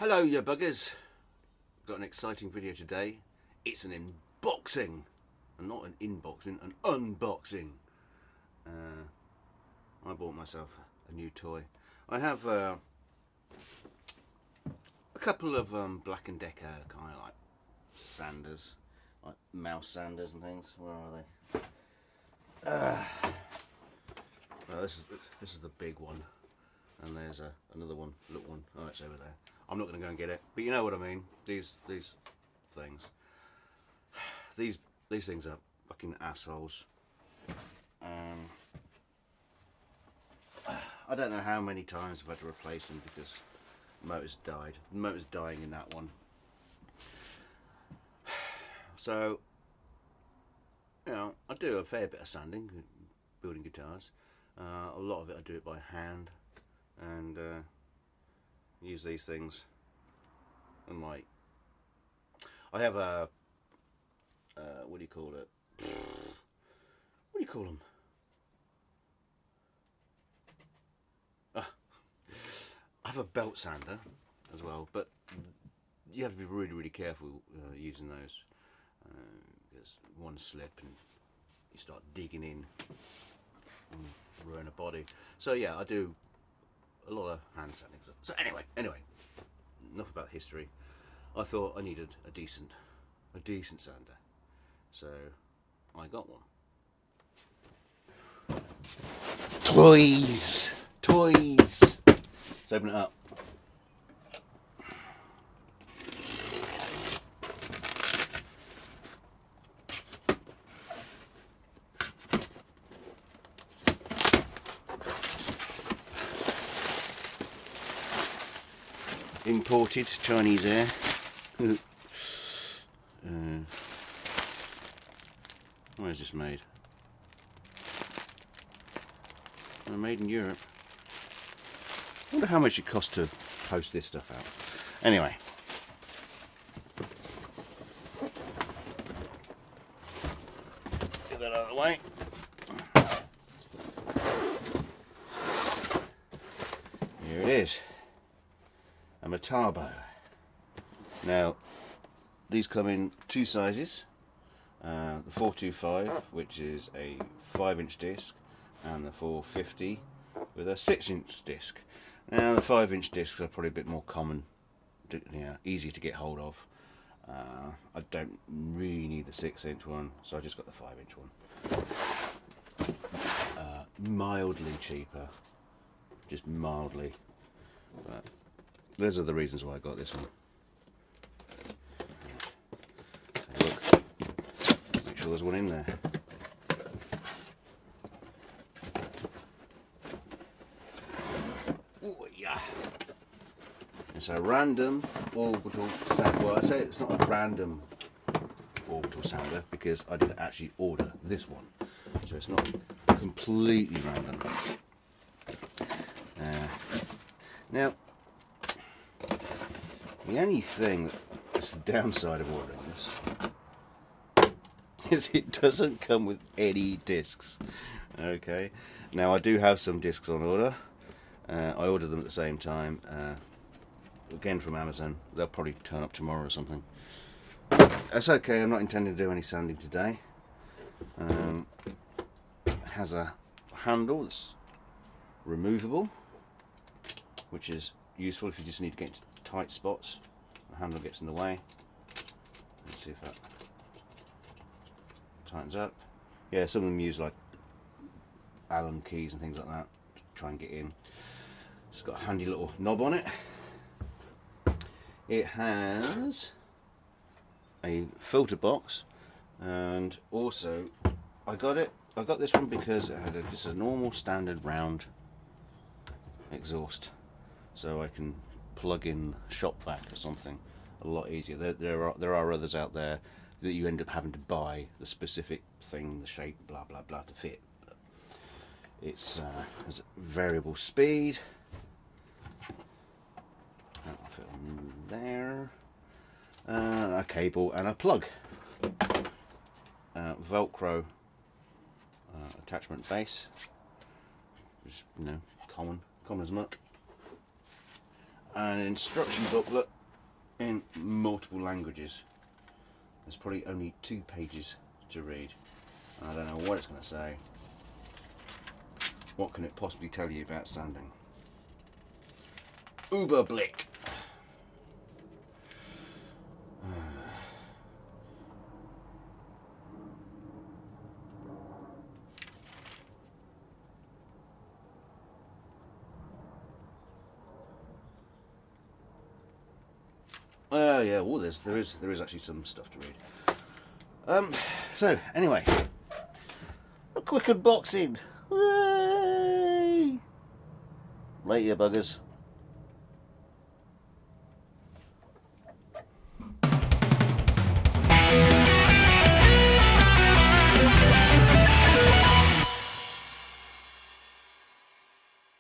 Hello you buggers, got an exciting video today. It's an unboxing, and not an inboxing, an unboxing. I bought myself a new toy. I have a couple of Black & Decker kind of like sanders, like mouse sanders and things. Where are they? Well, this is the big one, and there's another one, little one. Oh, it's over there. I'm not going to go and get it, but you know what I mean. These things. These things are fucking assholes. I don't know how many times I've had to replace them because the motor's died. The motor's dying in that one. So, you know, I do a fair bit of sanding, building guitars. A lot of it I do it by hand, and use these things. And like, I have a what do you call it? What do you call them? I have a belt sander as well, but you have to be really, really careful using those, because one slip and you start digging in and ruin a body. So yeah, I do a lot of hand sanding stuff. So anyway, enough about history. I thought I needed a decent sander, so I got one. Toys. Let's open it up. Imported Chinese air. Where is this made? Made in Europe. I wonder how much it costs to post this stuff out. Anyway. Get that out of the way. Here it is. A Metabo. Now, these come in two sizes. The 425, which is a 5-inch disc, and the 450 with a 6-inch disc. Now, the 5-inch discs are probably a bit more common, easier to get hold of. I don't really need the 6-inch one, so I just got the 5-inch one. Mildly cheaper, just mildly, but those are the reasons why I got this one. Look, make sure there's one in there. Oh yeah! It's a random orbital sander. Well, I say it's not a random orbital sander because I did actually order this one, so it's not completely random. Now, the only thing that's the downside of ordering this is it doesn't come with any discs. Okay, now I do have some discs on order. I ordered them at the same time, again from Amazon. They'll probably turn up tomorrow or something. That's okay, I'm not intending to do any sanding today. It has a handle that's removable, which is useful if you just need to get into tight spots. The handle gets in the way. Let's see if that tightens up. Yeah, some of them use like Allen keys and things like that to try and get in. It's got a handy little knob on it. It has a filter box, and also I got this one because it had just a normal standard round exhaust, so I can plug in shop vac or something a lot easier. There are others out there that you end up having to buy the specific thing, the shape, blah blah blah, to fit. But it's has a variable speed. That'll fit on there. A cable and a plug. Velcro attachment base. Just common as muck. An instruction booklet in multiple languages. There's probably only 2 pages to read. I don't know what it's going to say. What can it possibly tell you about sanding? Überblick. Yeah, well, there is actually some stuff to read. So anyway, a quick unboxing. Hooray! Later, buggers.